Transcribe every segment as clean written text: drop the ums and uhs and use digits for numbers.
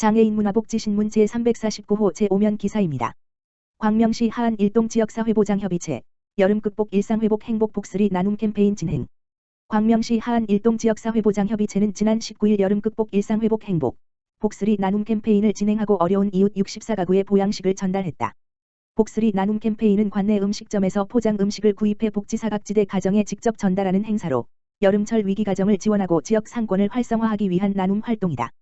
장애인 문화복지신문 제349호 제5면 기사입니다. 광명시 하안 일동 지역사회보장협의체 여름 극복 일상회복 행복 복스리 나눔 캠페인 진행. 광명시 하안 일동 지역사회보장협의체는 지난 19일 여름 극복 일상회복 행복 복스리 나눔 캠페인을 진행하고 어려운 이웃 64가구에 보양식을 전달했다. 복스리 나눔 캠페인은 관내 음식점에서 포장 음식을 구입해 복지사각지대 가정에 직접 전달하는 행사로 여름철 위기가정을 지원하고 지역 상권을 활성화하기 위한 나눔 활동이다.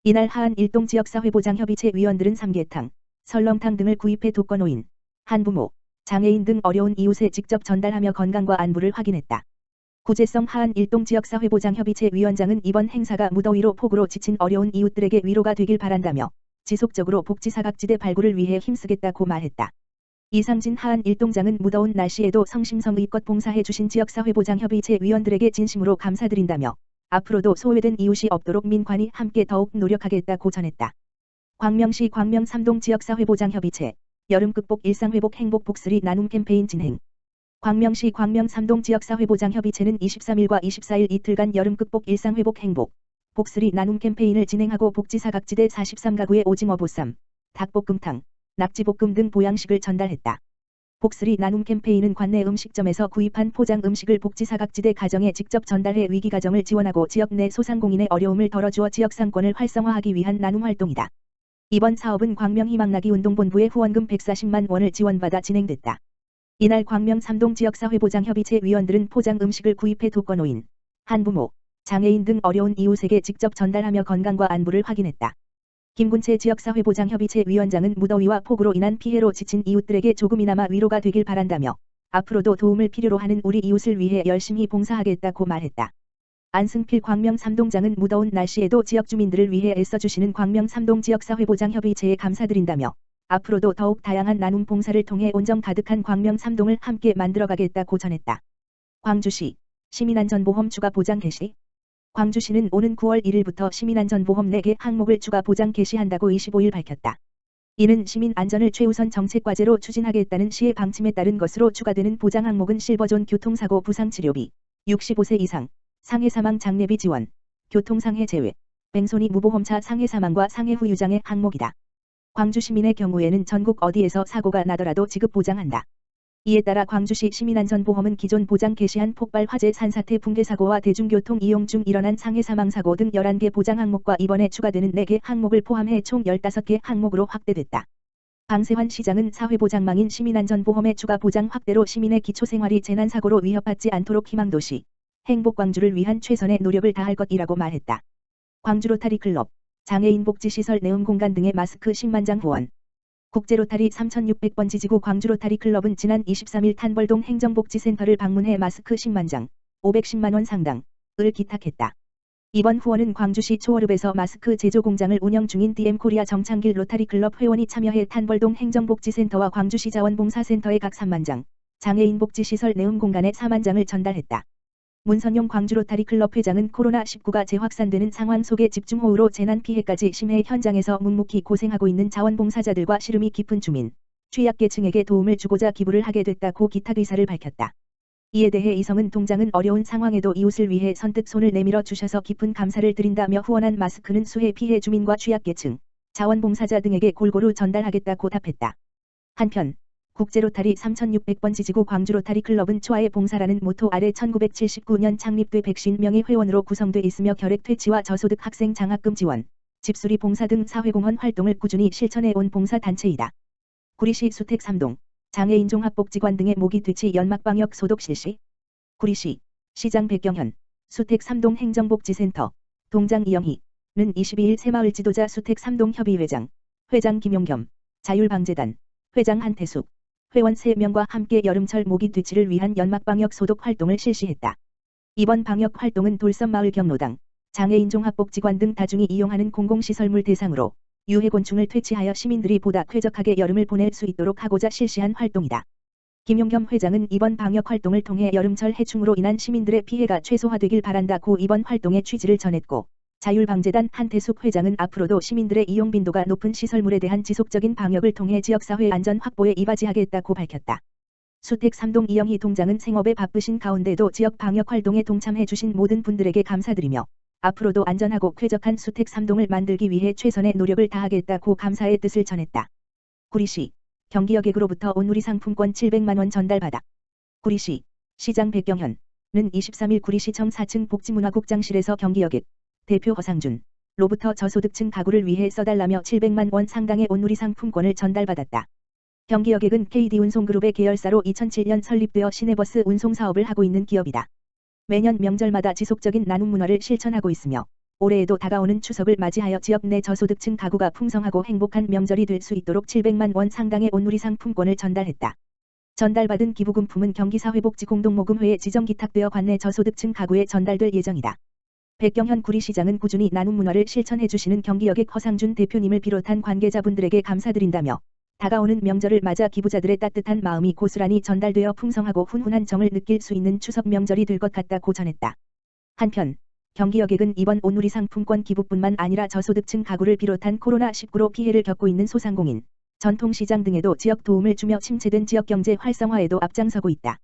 이날 하안 일동 지역사회보장협의체 위원들은 삼계탕, 설렁탕 등을 구입해 독거노인, 한부모, 장애인 등 어려운 이웃에 직접 전달하며 건강과 안부를 확인했다. 구재성 하안 일동 지역사회보장협의체 위원장은 이번 행사가 무더위로 폭우로 지친 어려운 이웃들에게 위로가 되길 바란다며 지속적으로 복지사각지대 발굴을 위해 힘쓰겠다고 말했다. 이상진 하안 일동장은 무더운 날씨에도 성심성의껏 봉사해 주신 지역사회보장협의체 위원들에게 진심으로 감사드린다며 앞으로도 소외된 이웃이 없도록 민관이 함께 더욱 노력하겠다고 전했다. 광명시 광명 3동 지역사회보장협의체 여름 극복 일상회복 행복 복스리 나눔 캠페인 진행. 광명시 광명 3동 지역사회보장협의체는 23일과 24일 이틀간 여름 극복 일상회복 행복 복스리 나눔 캠페인을 진행하고 복지사각지대 43가구에 오징어 보쌈, 닭볶음탕, 낙지볶음 등 보양식을 전달했다. 복스리 나눔 캠페인은 관내 음식점에서 구입한 포장 음식을 복지사각지대 가정에 직접 전달해 위기가정을 지원하고 지역 내 소상공인의 어려움을 덜어주어 지역 상권을 활성화하기 위한 나눔 활동이다. 이번 사업은 광명희망나기 운동본부의 후원금 140만 원을 지원받아 진행됐다. 이날 광명 3동 지역사회보장협의체 위원들은 포장 음식을 구입해 독거노인, 한부모, 장애인 등 어려운 이웃에게 직접 전달하며 건강과 안부를 확인했다. 김군채 지역사회보장협의체 위원장은 무더위와 폭우로 인한 피해로 지친 이웃들에게 조금이나마 위로가 되길 바란다며 앞으로도 도움을 필요로 하는 우리 이웃을 위해 열심히 봉사하겠다고 말했다. 안승필 광명 3동장은 무더운 날씨에도 지역 주민들을 위해 애써주시는 광명 3동 지역사회보장협의체에 감사드린다며 앞으로도 더욱 다양한 나눔 봉사를 통해 온정 가득한 광명 3동을 함께 만들어가겠다고 전했다. 광주시 시민안전보험 추가 보장 개시. 광주시는 오는 9월 1일부터 시민안전보험 4개 항목을 추가 보장 개시한다고 25일 밝혔다. 이는 시민안전을 최우선 정책과제로 추진하겠다는 시의 방침에 따른 것으로 추가되는 보장 항목은 실버존 교통사고 부상치료비, 65세 이상, 상해사망 장례비 지원, 교통상해 제외, 뱅손이 무보험차 상해사망과 상해 후 유장의 항목이다. 광주 시민의 경우에는 전국 어디에서 사고가 나더라도 지급 보장한다. 이에 따라 광주시 시민안전보험은 기존 보장 개시한 폭발 화재 산사태 붕괴사고와 대중교통 이용 중 일어난 상해 사망사고 등 11개 보장 항목과 이번에 추가되는 4개 항목을 포함해 총 15개 항목으로 확대됐다. 방세환 시장은 사회보장망인 시민안전보험의 추가 보장 확대로 시민의 기초생활이 재난사고로 위협받지 않도록 희망도시, 행복광주를 위한 최선의 노력을 다할 것이라고 말했다. 광주로타리클럽, 장애인 복지시설 내음공간 등의 마스크 10만 장 후원. 국제로타리 3600번 지지구 광주로타리클럽은 지난 23일 탄벌동 행정복지센터를 방문해 마스크 10만 장, 510만 원 상당을 기탁했다. 이번 후원은 광주시 초월읍에서 마스크 제조 공장을 운영 중인 DM코리아 정창길 로타리클럽 회원이 참여해 탄벌동 행정복지센터와 광주시 자원봉사센터에 각 3만 장, 장애인 복지시설 내음공간에 4만 장을 전달했다. 문선용 광주로타리클럽 회장은 코로나19가 재확산되는 상황 속에 집중호우로 재난 피해까지 심해 현장에서 묵묵히 고생하고 있는 자원봉사자들과 시름이 깊은 주민, 취약계층에게 도움을 주고자 기부를 하게 됐다고 기탁 의사를 밝혔다. 이에 대해 이성은 동장은 어려운 상황에도 이웃을 위해 선뜻 손을 내밀어 주셔서 깊은 감사를 드린다며 후원한 마스크는 수해 피해 주민과 취약계층, 자원봉사자 등에게 골고루 전달하겠다고 답했다. 한편 국제로타리 3600번 지지구 광주로타리클럽은 초아의 봉사라는 모토 아래 1979년 창립돼 150명의 회원으로 구성돼 있으며 결핵 퇴치와 저소득 학생 장학금 지원, 집수리 봉사 등 사회공헌 활동을 꾸준히 실천해온 봉사단체이다. 구리시 수택 3동, 장애인 종합복지관 등의 모기 퇴치 연막방역 소독 실시. 구리시, 시장 백경현, 수택 3동 행정복지센터, 동장 이영희는 22일 새마을 지도자 수택 3동 협의회장, 회장 김용겸, 자율방재단, 회장 한태숙, 회원 3명과 함께 여름철 모기 퇴치를 위한 연막방역 소독 활동을 실시했다. 이번 방역 활동은 돌섬마을 경로당, 장애인 종합복지관 등 다중이 이용하는 공공시설물 대상으로 유해곤충을 퇴치하여 시민들이 보다 쾌적하게 여름을 보낼 수 있도록 하고자 실시한 활동이다. 김용겸 회장은 이번 방역 활동을 통해 여름철 해충으로 인한 시민들의 피해가 최소화되길 바란다고 이번 활동의 취지를 전했고, 자율방재단 한태숙 회장은 앞으로도 시민들의 이용 빈도가 높은 시설물에 대한 지속적인 방역을 통해 지역사회 안전 확보에 이바지하겠다고 밝혔다. 수택 3동 이영희 동장은 생업에 바쁘신 가운데도 지역 방역 활동에 동참해 주신 모든 분들에게 감사드리며 앞으로도 안전하고 쾌적한 수택 3동을 만들기 위해 최선의 노력을 다하겠다고 감사의 뜻을 전했다. 구리시 경기여객으로부터 온누리 상품권 700만 원 전달받아. 구리시 시장 백경현은 23일 구리시청 4층 복지문화국장실에서 경기여객 대표 허상준 로부터 저소득층 가구를 위해 써달라며 700만 원 상당의 온누리 상품권을 전달받았다. 경기여객은 KD운송그룹의 계열사로 2007년 설립되어 시내버스 운송 사업을 하고 있는 기업이다. 매년 명절마다 지속적인 나눔 문화를 실천하고 있으며 올해에도 다가오는 추석을 맞이하여 지역 내 저소득층 가구가 풍성하고 행복한 명절이 될 수 있도록 700만 원 상당의 온누리 상품권을 전달했다. 전달받은 기부금품은 경기사회복지공동모금회에 지정 기탁되어 관내 저소득층 가구에 전달될 예정이다. 백경현 구리시장은 꾸준히 나눔 문화를 실천해 주시는 경기여객 허상준 대표님을 비롯한 관계자분들에게 감사드린다며 다가오는 명절을 맞아 기부자들의 따뜻한 마음이 고스란히 전달되어 풍성하고 훈훈한 정을 느낄 수 있는 추석 명절이 될 것 같다고 전했다. 한편 경기여객은 이번 온누리 상품권 기부뿐만 아니라 저소득층 가구를 비롯한 코로나19로 피해를 겪고 있는 소상공인, 전통시장 등에도 지역 도움을 주며 침체된 지역 경제 활성화에도 앞장서고 있다.